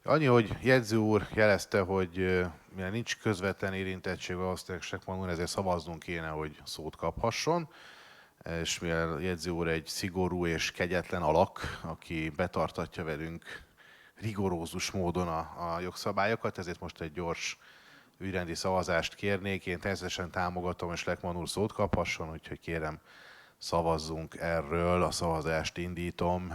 Annyi, hogy jegyző úr jelezte, hogy mivel nincs közvetlen érintettség valószínűleg Schleckmann úr, ezért szavaznunk kéne, hogy szót kaphasson. És mivel jegyző úr egy szigorú és kegyetlen alak, aki betartatja velünk rigorózus módon a jogszabályokat, ezért most egy gyors ügyrendi szavazást kérnék. Én természetesen támogatom, és Schleckmann úr szót kaphasson, úgyhogy kérem, szavazzunk erről. A szavazást indítom.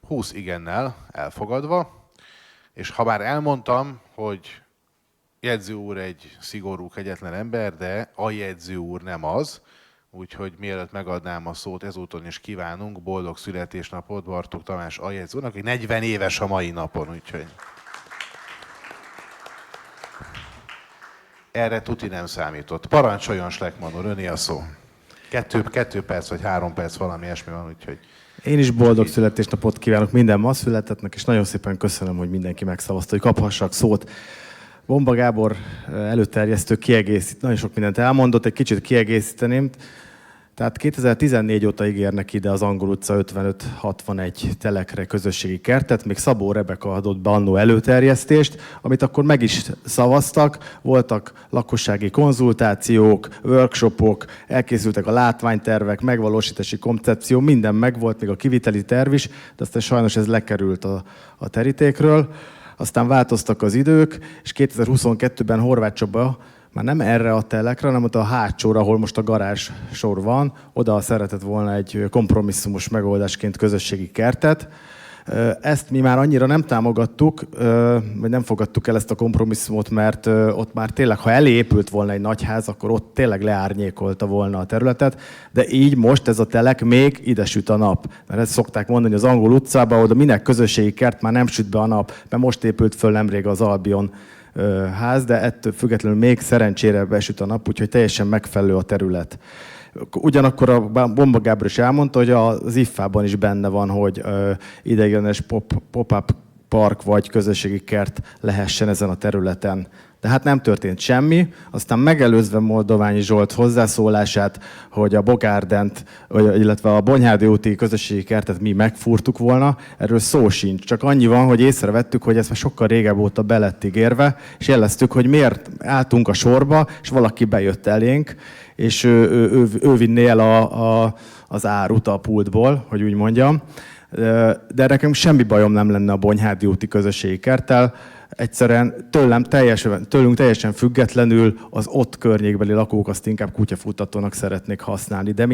Húsz igennel elfogadva, és ha bár elmondtam, hogy jegyző úr egy szigorú, kegyetlen ember, de a jegyző úr nem az, úgyhogy mielőtt megadnám a szót, ezúton is kívánunk boldog születésnapot Bartók Tamás aljegyző úrnak, aki 40 éves a mai napon, úgyhogy erre tuti nem számított. Parancsoljon, Schleckmann úr, öné a szó. 2 perc vagy 3 perc, valami ilyesmi van, úgyhogy... Én is boldog születésnapot kívánok minden ma születettnek, és nagyon szépen köszönöm, hogy mindenki megszavazta, hogy kaphassak szót. Bomba Gábor előterjesztő kiegészít, nagyon sok mindent elmondott, egy kicsit kiegészíteném. Tehát 2014 óta ígérnek ide az Angol utca 55-61 telekre közösségi kertet, még Szabó Rebeka adott be annó előterjesztést, amit akkor meg is szavaztak, voltak lakossági konzultációk, workshopok, elkészültek a látványtervek, megvalósítási koncepció, minden megvolt, még a kiviteli terv is, de aztán sajnos ez lekerült a terítékről. Aztán változtak az idők, és 2022-ben Horváth Csaba már nem erre a telekre, hanem ott a hátsóra, ahol most a garázs sor van, oda szeretett volna egy kompromisszumos megoldásként közösségi kertet. Ezt mi már annyira nem támogattuk, vagy nem fogadtuk el ezt a kompromisszumot, mert ott már tényleg, ha elé épült volna egy nagy ház, akkor ott tényleg leárnyékolta volna a területet, de így most ez a telek még ide süt a nap. Mert ezt szokták mondani, hogy az Angol utcában, oda minek közösségi kert, már nem süt be a nap, mert most épült föl nemrég az Albion ház, de ettől függetlenül még szerencsére besüt a nap, úgyhogy teljesen megfelelő a terület. Ugyanakkor a Bomba Gábor is elmondta, hogy az IFA-ban is benne van, hogy ideiglenes pop-up park vagy közösségi kert lehessen ezen a területen. De hát nem történt semmi, aztán megelőzve Moldoványi Zsolt hozzászólását, hogy a Bogárdent, illetve a Bonyhádi úti közösségi kertet mi megfúrtuk volna, erről szó sincs. Csak annyi van, hogy észrevettük, hogy ez már sokkal régebb óta be lett ígérve, és jeleztük, hogy miért álltunk a sorba, és valaki bejött elénk, és ő vinné el az árut a pultból, hogy úgy mondjam. De nekem semmi bajom nem lenne a Bonyhádi úti közösségi kerttel. Egyszerűen tőlünk teljesen függetlenül az ott környékbeli lakók azt inkább kutyafuttatónak szeretnék használni. De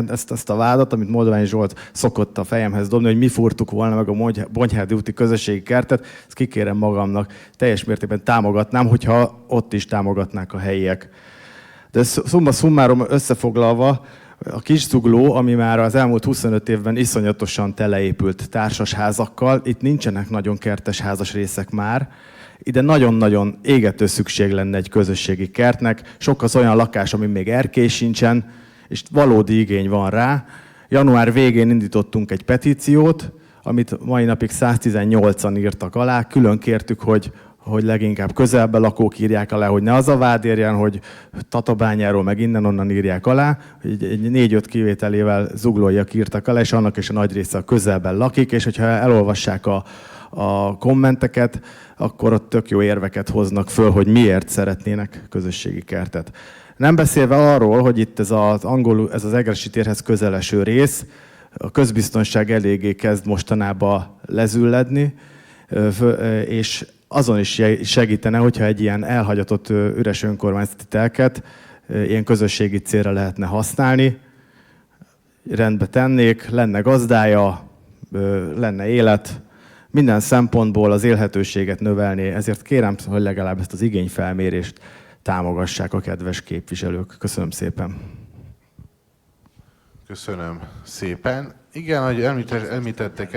ezt a vádat, amit Moldoványi Zsolt szokott a fejemhez dobni, hogy mi fúrtuk volna meg a Bonyhádi úti közösségi kertet, ezt kikérem magamnak, teljes mértékben támogatnám, hogyha ott is támogatnák a helyiek. De szumma summarum összefoglalva, a Kiszugló, ami már az elmúlt 25 évben iszonyatosan teleépült társasházakkal, itt nincsenek nagyon kertes házas részek már, ide nagyon-nagyon égető szükség lenne egy közösségi kertnek, sok az olyan lakás, ami még erkély sincsen, és valódi igény van rá. Január végén indítottunk egy petíciót, amit mai napig 118-an írtak alá, külön kértük, hogy leginkább közelben lakók írják alá, hogy ne az a vád érjen, hogy Tatabányáról meg innen-onnan írják alá. Egy 4-5 kivételével zuglóiak írtak alá, és annak is a nagy része a közelben lakik, és hogyha elolvassák a kommenteket, akkor ott tök jó érveket hoznak föl, hogy miért szeretnének közösségi kertet. Nem beszélve arról, hogy itt ez az Egressy térhez közeleső rész, a közbiztonság eléggé kezd mostanában lezülledni, és azon is segítene, hogyha egy ilyen elhagyatott üres önkormányzati telket ilyen közösségi célra lehetne használni. Rendbe tennék, lenne gazdája, lenne élet, minden szempontból az élhetőséget növelné, ezért kérem, hogy legalább ezt az igényfelmérést támogassák a kedves képviselők. Köszönöm szépen. Köszönöm szépen. Igen, ahogy említettek,